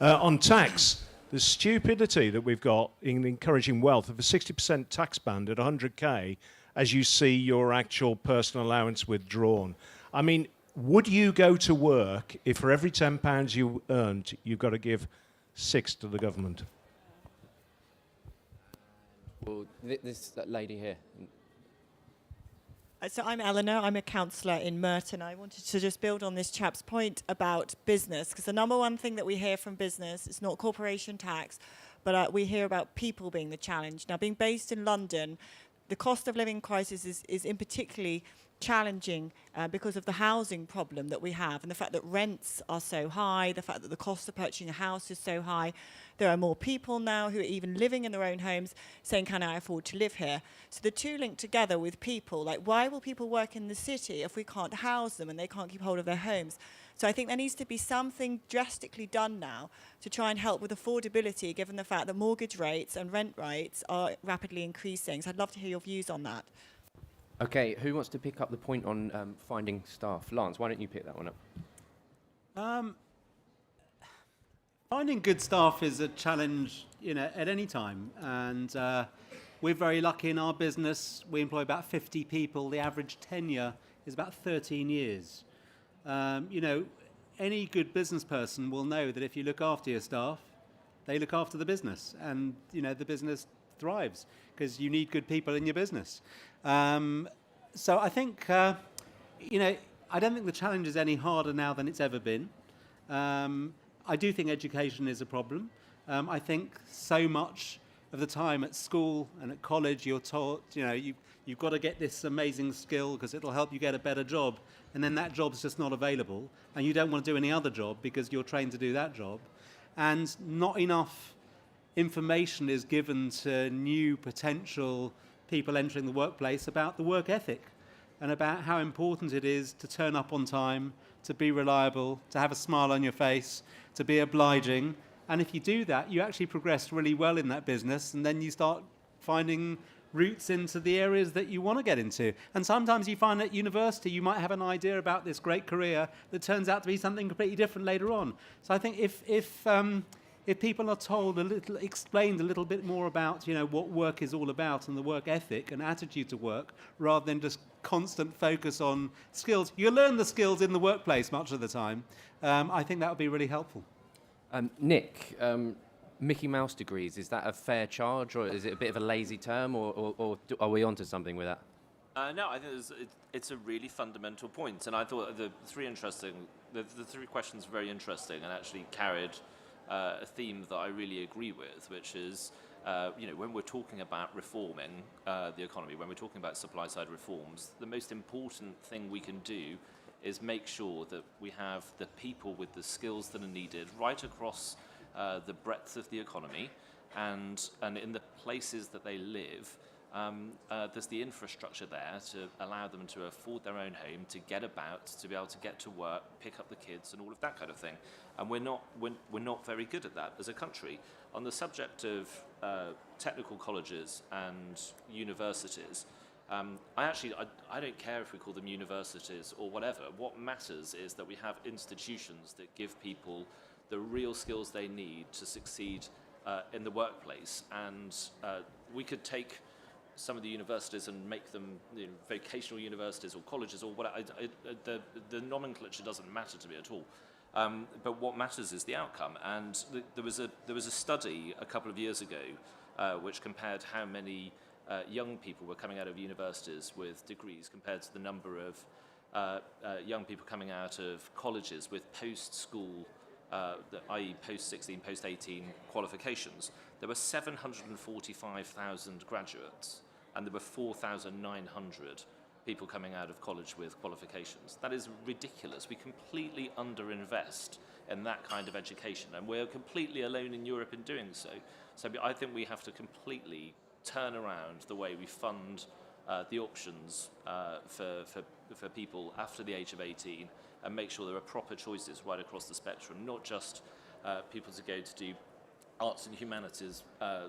On tax, the stupidity that we've got in encouraging wealth of a 60% tax band at 100k as you see your actual personal allowance withdrawn. I mean, would you go to work if for every £10 you earned, you've got to give 6 to the government? Well, this lady here. So I'm Eleanor, I'm a councillor in Merton. I wanted to just build on this chap's point about business, because the number one thing that we hear from business is not corporation tax, but we hear about people being the challenge. Now, being based in London, the cost of living crisis is in particularly challenging because of the housing problem that we have and the fact that rents are so high, the fact that the cost of purchasing a house is so high. There are more people now who are even living in their own homes saying, can I afford to live here? So the two link together with people, like why will people work in the city if we can't house them and they can't keep hold of their homes? So I think there needs to be something drastically done now to try and help with affordability, given the fact that mortgage rates and rent rates are rapidly increasing. So I'd love to hear your views on that. Okay, who wants to pick up the point on finding staff? Lance, why don't you pick that one up? Finding good staff is a challenge, at any time. And we're very lucky in our business. We employ about 50 people. The average tenure is about 13 years. Any good business person will know that if you look after your staff, they look after the business. And, the business thrives because you need good people in your business. So I think, I don't think the challenge is any harder now than it's ever been. I do think education is a problem. I think so much of the time at school and at college you're taught, you've got to get this amazing skill because it'll help you get a better job, and then that job's just not available, and you don't want to do any other job because you're trained to do that job. And not enough information is given to new potential people entering the workplace about the work ethic and about how important it is to turn up on time, to be reliable, to have a smile on your face, to be obliging. And if you do that, you actually progress really well in that business, and then you start finding routes into the areas that you want to get into. And sometimes you find at university you might have an idea about this great career that turns out to be something completely different later on. So I think if people are told explained a little bit more about, what work is all about and the work ethic and attitude to work, rather than just constant focus on skills, you learn the skills in the workplace much of the time. I think that would be really helpful. Nick, Mickey Mouse degrees, is that a fair charge, or is it a bit of a lazy term, or are we onto something with that? No, I think it's a really fundamental point, and I thought the three questions were very interesting and actually carried a theme that I really agree with, which is, when we're talking about reforming the economy, when we're talking about supply-side reforms, the most important thing we can do is make sure that we have the people with the skills that are needed right across the breadth of the economy, and in the places that they live. There's the infrastructure there to allow them to afford their own home, to get about, to be able to get to work, pick up the kids, and all of that kind of thing. And we're not very good at that as a country. On the subject of technical colleges and universities, I don't care if we call them universities or whatever. What matters is that we have institutions that give people the real skills they need to succeed in the workplace. And we could take some of the universities and make them vocational universities or colleges or whatever. The nomenclature doesn't matter to me at all. But what matters is the outcome. And there was a study a couple of years ago which compared how many young people were coming out of universities with degrees compared to the number of young people coming out of colleges with post-school, i.e. post-16, post-18 qualifications. There were 745,000 graduates, and there were 4,900 people coming out of college with qualifications. That is ridiculous. We completely underinvest in that kind of education, and we're completely alone in Europe in doing so. So I think we have to completely turn around the way we fund the options for people after the age of 18 and make sure there are proper choices right across the spectrum, not just people to go to do arts and humanities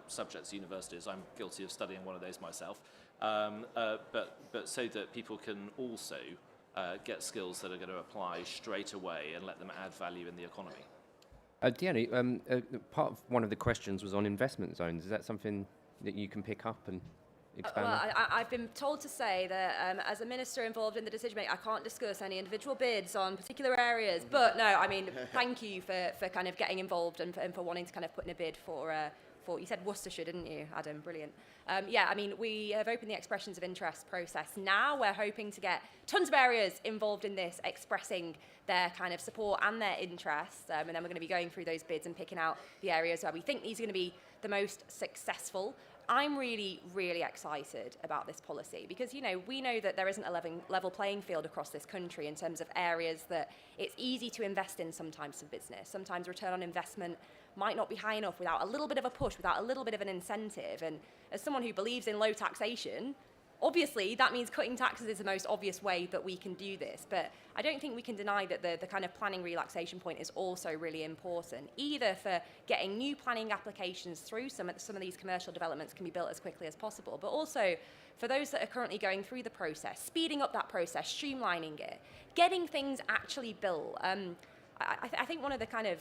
subjects at universities. I'm guilty of studying one of those myself. But so that people can also get skills that are going to apply straight away and let them add value in the economy. Deanna, part of one of the questions was on investment zones. Is that something that you can pick up and expand on? I've been told to say that as a minister involved in the decision making, I can't discuss any individual bids on particular areas. But no, I mean, thank you for kind of getting involved and for wanting to kind of put in a bid for you said Worcestershire, didn't you, Adam? Brilliant. Yeah, I mean, we have opened the expressions of interest process now. We're hoping to get tons of areas involved in this, expressing their kind of support and their interest. And then we're going to be going through those bids and picking out the areas where we think these are going to be the most successful. I'm really, really excited about this policy because, you know, we know that there isn't a level playing field across this country in terms of areas that it's easy to invest in sometimes for business. Sometimes return on investment might not be high enough without a little bit of a push, without a little bit of an incentive. And as someone who believes in low taxation, obviously that means cutting taxes is the most obvious way that we can do this. But I don't think we can deny that the kind of planning relaxation point is also really important, either for getting new planning applications through some of these commercial developments can be built as quickly as possible, but also for those that are currently going through the process, speeding up that process, streamlining it, getting things actually built. I think one of the kind of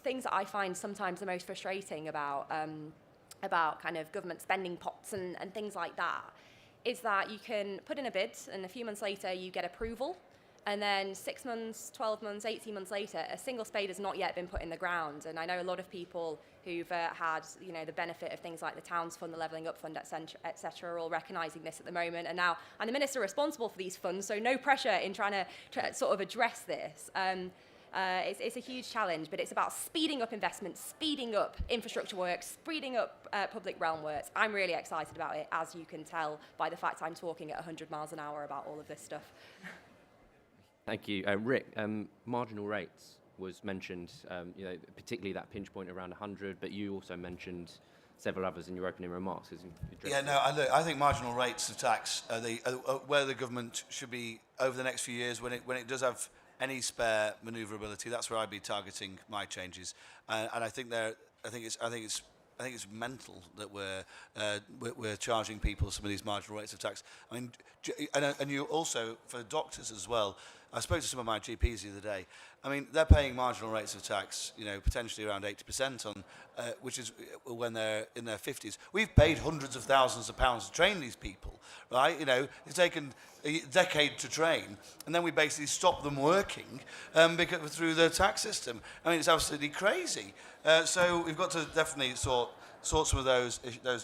things that I find sometimes the most frustrating about kind of government spending pots and things like that is that you can put in a bid and a few months later you get approval, and then 6 months, 12 months, 18 months later, a single spade has not yet been put in the ground. And I know a lot of people who've had, you know, the benefit of things like the Towns Fund, the Levelling Up Fund, et cetera, are all recognising this at the moment. And now I'm the minister responsible for these funds, so no pressure in trying to sort of address this. It's a huge challenge, but it's about speeding up investment, speeding up infrastructure work, speeding up public realm works. I'm really excited about it, as you can tell by the fact I'm talking at 100 miles an hour about all of this stuff. Thank you. Rick, marginal rates was mentioned, you know, particularly that pinch point around 100, but you also mentioned several others in your opening remarks. Yeah, no, I think marginal rates of tax are where the government should be over the next few years when it does have any spare manoeuvrability. That's where I'd be targeting my changes, and I think it's mental that we're charging people some of these marginal rates of tax. I mean, and you also for doctors as well. I spoke to some of my GPs the other day. I mean, they're paying marginal rates of tax, you know, potentially around 80% on, which is when they're in their 50s. We've paid hundreds of thousands of pounds to train these people, right? You know, it's taken a decade to train, and then we basically stop them working through the tax system. I mean, it's absolutely crazy. So we've got to definitely sort some of those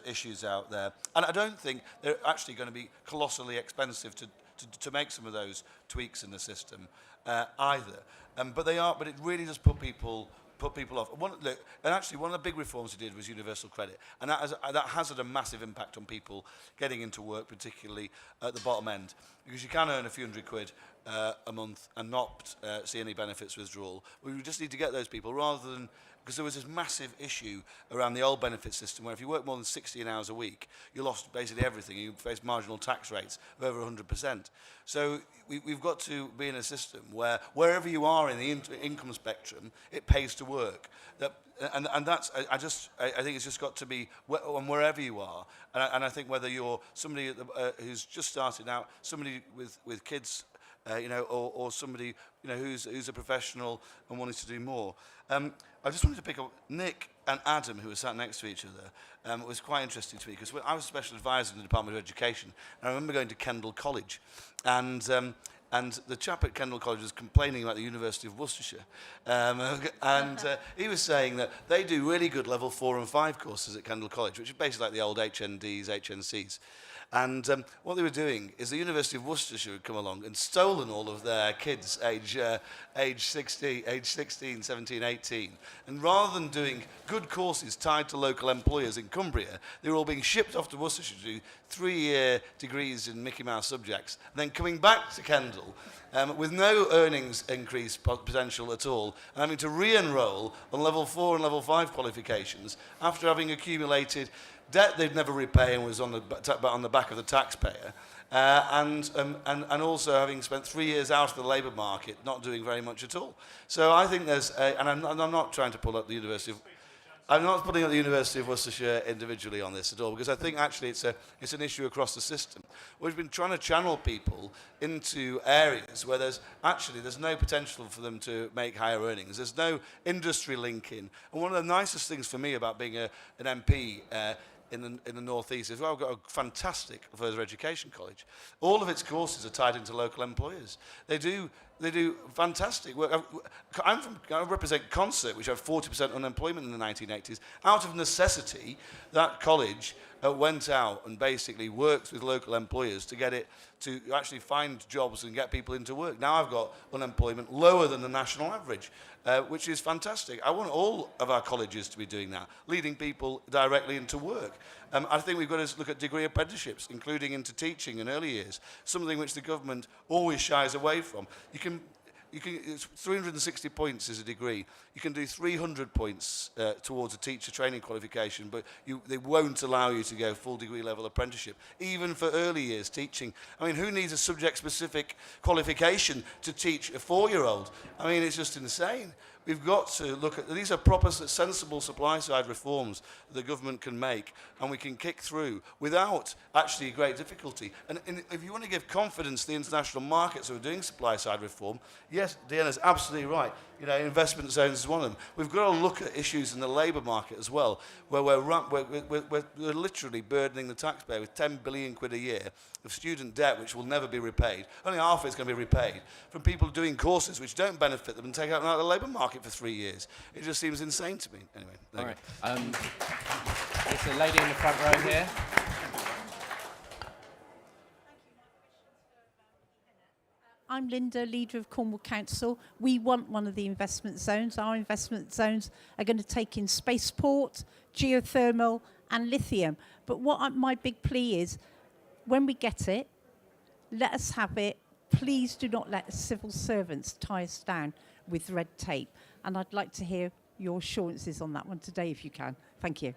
issues out there. And I don't think they're actually going to be colossally expensive to make some of those tweaks in the system either. But it really does put people off. And actually, one of the big reforms we did was universal credit, and that has had a massive impact on people getting into work, particularly at the bottom end, because you can earn a few £100 a month and not see any benefits withdrawal. We just need to get those people rather than. Because there was this massive issue around the old benefit system where if you work more than 16 hours a week, you lost basically everything. You face marginal tax rates of over 100%. So we've got to be in a system where wherever you are in the income spectrum, it pays to work. And that's, I think it's just got to be on wherever you are. And I think whether you're somebody who's just started out, somebody with kids, you know, or somebody, you know, who's a professional and wanting to do more. I just wanted to pick up Nick and Adam, who were sat next to each other. It was quite interesting to me because I was a special advisor in the Department of Education, and I remember going to Kendal College, and and the chap at Kendal College was complaining about the University of Worcestershire. He was saying that they do really good level 4 and 5 courses at Kendal College, which is basically like the old HNDs, HNCs. And what they were doing is the University of Worcestershire had come along and stolen all of their kids age 16, 17, 18. And rather than doing good courses tied to local employers in Cumbria, they were all being shipped off to Worcestershire to do 3-year degrees in Mickey Mouse subjects, and then coming back to Kendal with no earnings increase potential at all, and having to re-enroll on level 4 and level 5 qualifications after having accumulated debt they'd never repay and was on the back of the taxpayer, and also having spent 3 years out of the labour market, not doing very much at all. So I think there's, and I'm not trying to pull up the University of, I'm not putting up the University of Worcestershire individually on this at all, because I think actually it's an issue across the system. We've been trying to channel people into areas where there's no potential for them to make higher earnings. There's no industry linking. And one of the nicest things for me about being an MP in the northeast is, well, I've got a fantastic further education college. All of its courses are tied into local employers. They do fantastic work. I represent Concert, which had 40% unemployment in the 1980s. Out of necessity, that college went out and basically worked with local employers to get it to actually find jobs and get people into work. Now I've got unemployment lower than the national average, which is fantastic. I want all of our colleges to be doing that, leading people directly into work. I think we've got to look at degree apprenticeships, including into teaching in early years, something which the government always shies away from. It's 360 points is a degree. You can do 300 points towards a teacher training qualification, but they won't allow you to go full degree level apprenticeship, even for early years teaching. I mean, who needs a subject-specific qualification to teach a 4-year-old? I mean, it's just insane. We've got to look at, these are proper, sensible supply-side reforms the government can make, and we can kick through without actually great difficulty. And if you want to give confidence to the international markets who are doing supply-side reform, yes, Deanna's absolutely right. You know, investment zones is one of them. We've got to look at issues in the labour market as well, where we're literally burdening the taxpayer with 10 billion quid a year of student debt which will never be repaid. Only half of it's going to be repaid from people doing courses which don't benefit them and take out the labour market for 3 years. It just seems insane to me. Anyway. All right. There's a lady in the front row here. I'm Linda, leader of Cornwall Council. We want one of the investment zones. Our investment zones are going to take in spaceport, geothermal and lithium. But my big plea is, when we get it, let us have it. Please do not let civil servants tie us down with red tape. And I'd like to hear your assurances on that one today, if you can. Thank you.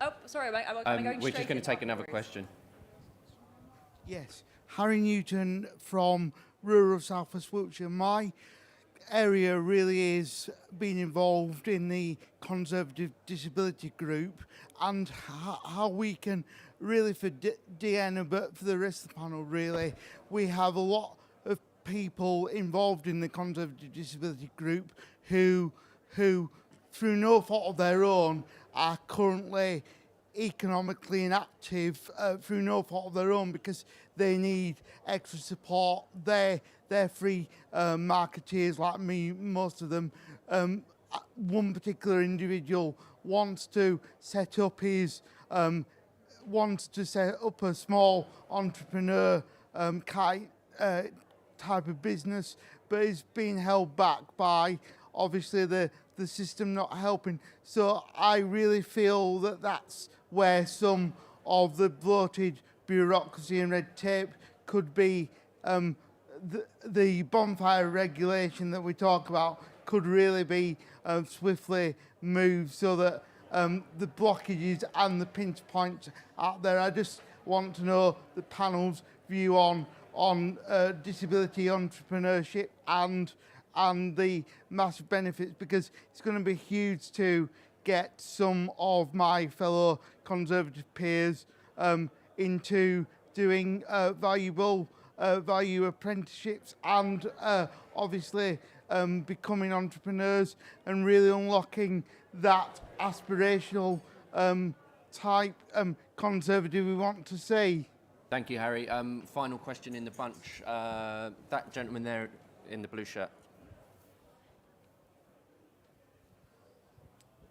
Oh, sorry, am I going we're straight just going in? to take another question. Yes, Harry Newton from rural South West Wiltshire. My area really is being involved in the Conservative Disability Group, and how we can really, for Deanna, but for the rest of the panel really, we have a lot of people involved in the Conservative Disability Group who through no fault of their own are currently economically inactive through no fault of their own, because they need extra support. They're free marketeers like me, most of them. One particular individual wants to set up a small entrepreneur type of business, but is being held back by obviously the system not helping. So I really feel that that's where some of the bloated bureaucracy and red tape could be. The bonfire regulation that we talk about could really be swiftly moved so that the blockages and the pinch points out there. I just want to know the panel's view on disability entrepreneurship and the massive benefits, because it's going to be huge to get some of my fellow Conservative peers into doing value apprenticeships and obviously becoming entrepreneurs and really unlocking that aspirational type Conservative we want to see. Thank you, Harry. Final question in the bunch. That gentleman there in the blue shirt.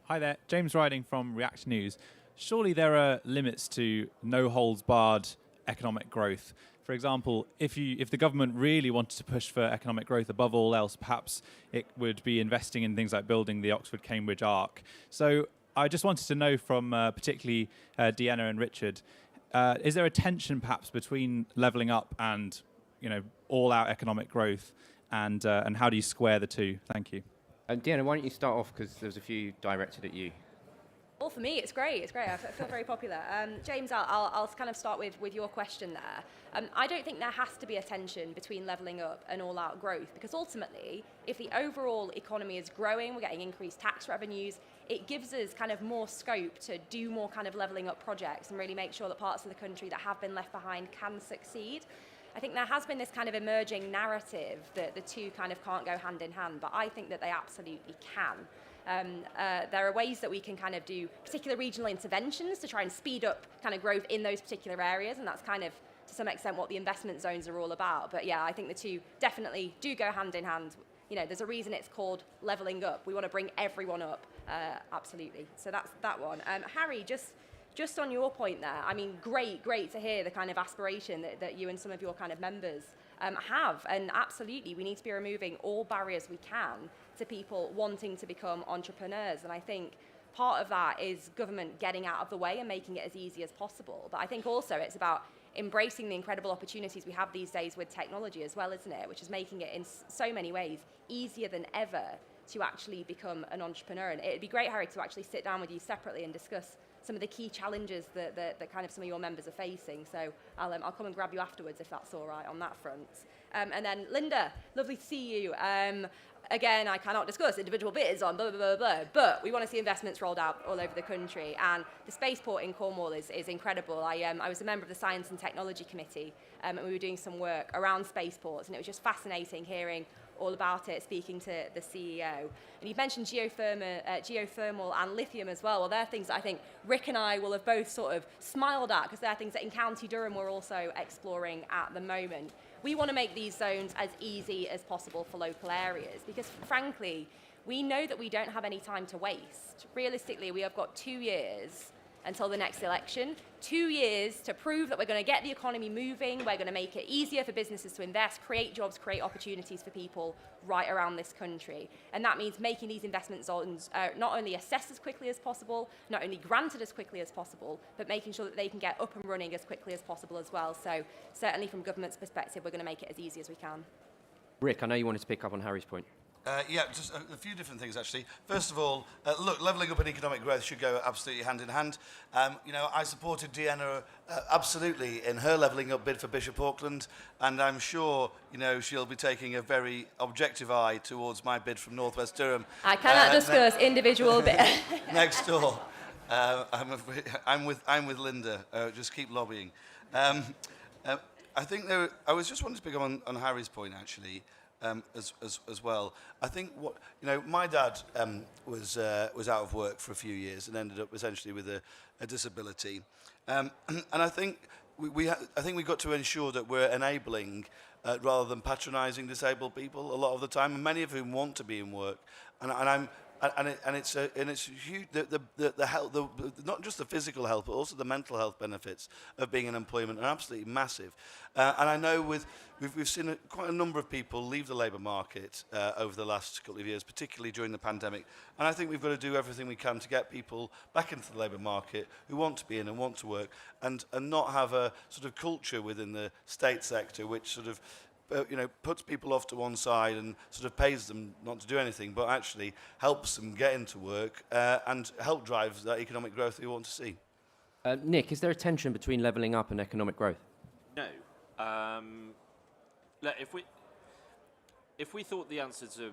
Hi there, James Riding from React News. Surely there are limits to no-holds-barred economic growth. For example, if the government really wanted to push for economic growth above all else, perhaps it would be investing in things like building the Oxford-Cambridge Arc. So I just wanted to know from particularly Deanna and Richard, is there a tension perhaps between levelling up and all-out economic growth, and how do you square the two? Thank you. Deanna, why don't you start off, because there's a few directed at you. Well, for me, it's great. It's great. I feel very popular. James, I'll kind of start with your question there. I don't think there has to be a tension between levelling up and all-out growth, because ultimately, if the overall economy is growing, we're getting increased tax revenues, it gives us kind of more scope to do more kind of levelling up projects and really make sure that parts of the country that have been left behind can succeed. I think there has been this kind of emerging narrative that the two kind of can't go hand in hand, but I think that they absolutely can. There are ways that we can kind of do particular regional interventions to try and speed up kind of growth in those particular areas, and that's kind of to some extent what the investment zones are all about. But yeah, I think the two definitely do go hand in hand. There's a reason it's called levelling up. We want to bring everyone up, absolutely. So that's that one. Harry, just on your point there, I mean, great to hear the kind of aspiration that you and some of your kind of members have. And absolutely, we need to be removing all barriers we can to people wanting to become entrepreneurs. And I think part of that is government getting out of the way and making it as easy as possible. But I think also it's about embracing the incredible opportunities we have these days with technology as well, isn't it? Which is making it in so many ways easier than ever to actually become an entrepreneur. And it'd be great, Harry, to actually sit down with you separately and discuss some of the key challenges that kind of some of your members are facing. So I'll come and grab you afterwards if that's all right on that front. And then Linda, lovely to see you. Again, I cannot discuss individual bids on blah, blah, blah, blah, but we want to see investments rolled out all over the country. And the spaceport in Cornwall is incredible. I was a member of the Science and Technology Committee, and we were doing some work around spaceports, and it was just fascinating hearing all about it, speaking to the CEO. And you mentioned geothermal and lithium as well. Well, they're things that I think Rick and I will have both sort of smiled at, because they're things that in County Durham we're also exploring at the moment. We want to make these zones as easy as possible for local areas, because frankly, we know that we don't have any time to waste. Realistically, we have got 2 years until the next election, 2 years to prove that we're going to get the economy moving, we're going to make it easier for businesses to invest, create jobs, create opportunities for people right around this country. And that means making these investment zones not only assessed as quickly as possible, not only granted as quickly as possible, but making sure that they can get up and running as quickly as possible as well. So certainly from government's perspective, we're going to make it as easy as we can. Rick, I know you wanted to pick up on Harry's point. Yeah, just a few different things, actually. First of all, look, levelling up and economic growth should go absolutely hand in hand. I supported Deanna absolutely in her levelling up bid for Bishop Auckland, and I'm sure, she'll be taking a very objective eye towards my bid from North West Durham. I cannot discuss individual bid. Next door. I'm with Linda. Just keep lobbying. I think I was just wanting to pick up on Harry's point, actually. As well. I think my dad was out of work for a few years and ended up essentially with a disability, and I think we got to ensure that we're enabling rather than patronising disabled people a lot of the time, and many of whom want to be in work, and it's huge. The health, not just the physical health, but also the mental health benefits of being in employment are absolutely massive. And I know we've seen quite a number of people leave the labour market over the last couple of years, particularly during the pandemic. And I think we've got to do everything we can to get people back into the labour market who want to be in and want to work, and not have a sort of culture within the state sector which sort of puts people off to one side and sort of pays them not to do anything, but actually helps them get into work and help drive that economic growth that we want to see. Nick, is there a tension between levelling up and economic growth? No. Look, if we thought the answer to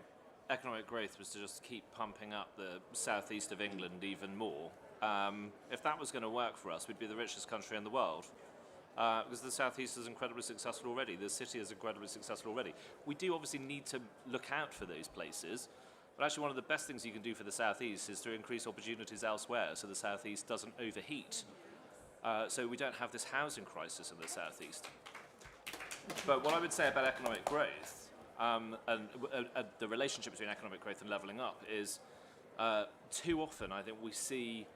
economic growth was to just keep pumping up the southeast of England even more, if that was going to work for us, we'd be the richest country in the world. Because the southeast is incredibly successful already. The city is incredibly successful already. We do obviously need to look out for those places, but actually one of the best things you can do for the southeast is to increase opportunities elsewhere so the southeast doesn't overheat. so we don't have this housing crisis in the southeast. But what I would say about economic growth and the relationship between economic growth and levelling up is too often I think we see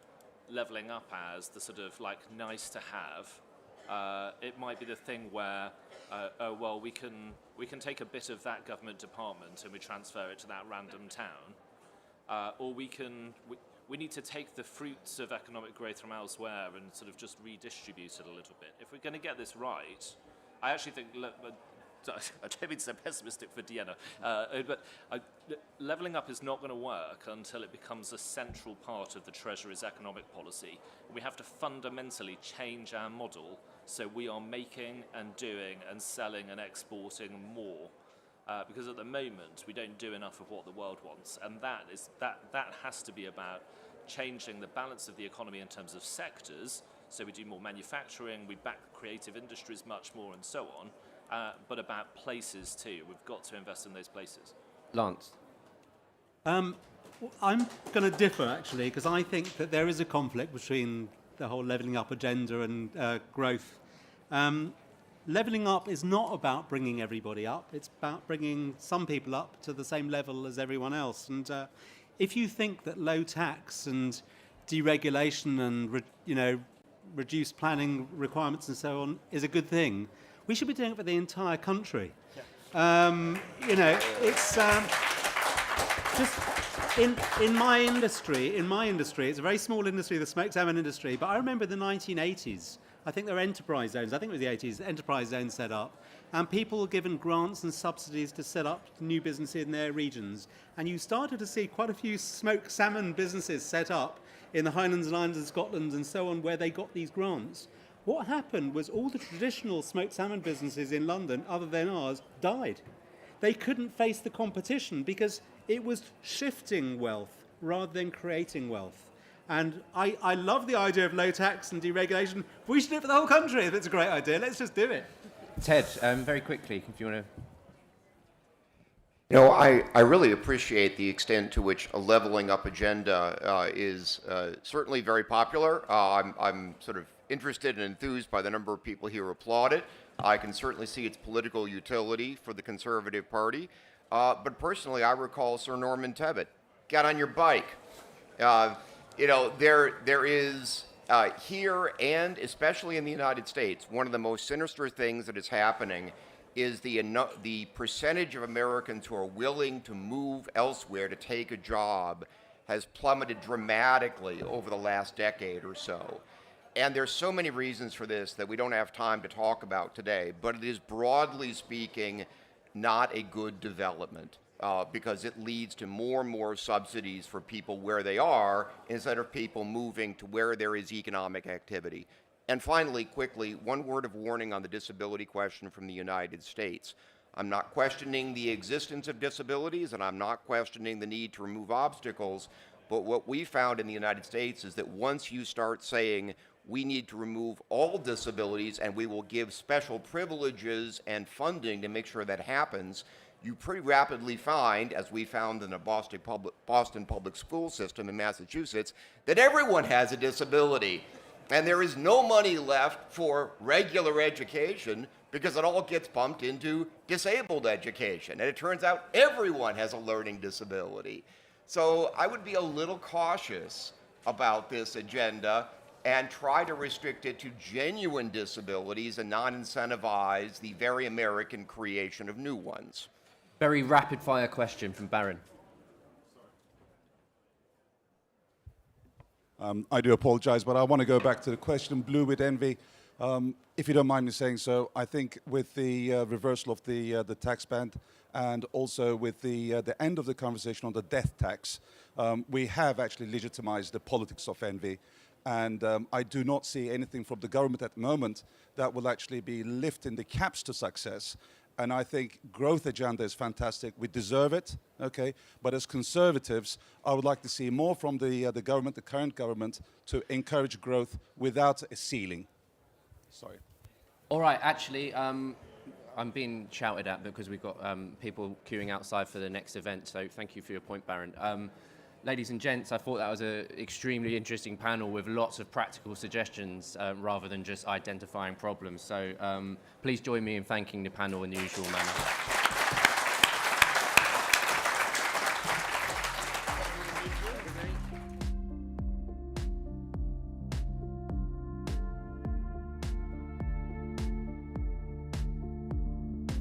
levelling up as the sort of like nice to have. It might be the thing where, oh well, we can take a bit of that government department and we transfer it to that random town, or we need to take the fruits of economic growth from elsewhere and sort of just redistribute it a little bit. If we're going to get this right, I actually think, I don't mean so pessimistic for Vienna, but levelling up is not going to work until it becomes a central part of the Treasury's economic policy. We have to fundamentally change our model so we are making and doing and selling and exporting more. Because at the moment we don't do enough of what the world wants, and that has to be about changing the balance of the economy in terms of sectors. So we do more manufacturing, we back creative industries much more, and so on. But about places too. We've got to invest in those places. Lance. I'm going to differ, actually, because I think that there is a conflict between the whole levelling up agenda and growth. Levelling up is not about bringing everybody up. It's about bringing some people up to the same level as everyone else. And if you think that low tax and deregulation and reduced planning requirements and so on is a good thing, we should be doing it for the entire country. Yeah. It's just in my industry, it's a very small industry, the smoked salmon industry, but I remember the 1980s, I think there were enterprise zones, I think it was the 80s, enterprise zones set up, and people were given grants and subsidies to set up new businesses in their regions. And you started to see quite a few smoked salmon businesses set up in the Highlands and Islands of Scotland and so on, where they got these grants. What happened was all the traditional smoked salmon businesses in London, other than ours, died. They couldn't face the competition because it was shifting wealth rather than creating wealth. And I love the idea of low tax and deregulation. We should do it for the whole country. If it's a great idea, let's just do it. Ted, very quickly, if you want to... You know, I really appreciate the extent to which a leveling up agenda is certainly very popular. I'm sort of interested and enthused by the number of people here who applaud it. I can certainly see its political utility for the Conservative Party. But personally, I recall Sir Norman Tebbit, get on your bike. There is here, and especially in the United States, one of the most sinister things that is happening is the percentage of Americans who are willing to move elsewhere to take a job has plummeted dramatically over the last decade or so. And there's so many reasons for this that we don't have time to talk about today, but it is, broadly speaking, not a good development because it leads to more and more subsidies for people where they are instead of people moving to where there is economic activity. And finally, quickly, one word of warning on the disability question from the United States. I'm not questioning the existence of disabilities, and I'm not questioning the need to remove obstacles, but what we found in the United States is that once you start saying we need to remove all disabilities and we will give special privileges and funding to make sure that happens, you pretty rapidly find, as we found in the Boston public school system in Massachusetts, that everyone has a disability. And there is no money left for regular education because it all gets pumped into disabled education. And it turns out everyone has a learning disability. So I would be a little cautious about this agenda and try to restrict it to genuine disabilities and not incentivize the very American creation of new ones. Very rapid fire question from Baron. I do apologize, but I want to go back to the question, blue with envy. If you don't mind me saying so, I think with the reversal of the tax band and also with the end of the conversation on the death tax, we have actually legitimized the politics of envy. And I do not see anything from the government at the moment that will actually be lifting the caps to success. And I think growth agenda is fantastic. We deserve it, okay? But as Conservatives, I would like to see more from the government, the current government, to encourage growth without a ceiling. Sorry. All right, actually, I'm being shouted at because we've got people queuing outside for the next event, so thank you for your point, Baron. Ladies and gents, I thought that was an extremely interesting panel with lots of practical suggestions rather than just identifying problems. So please join me in thanking the panel in the usual manner.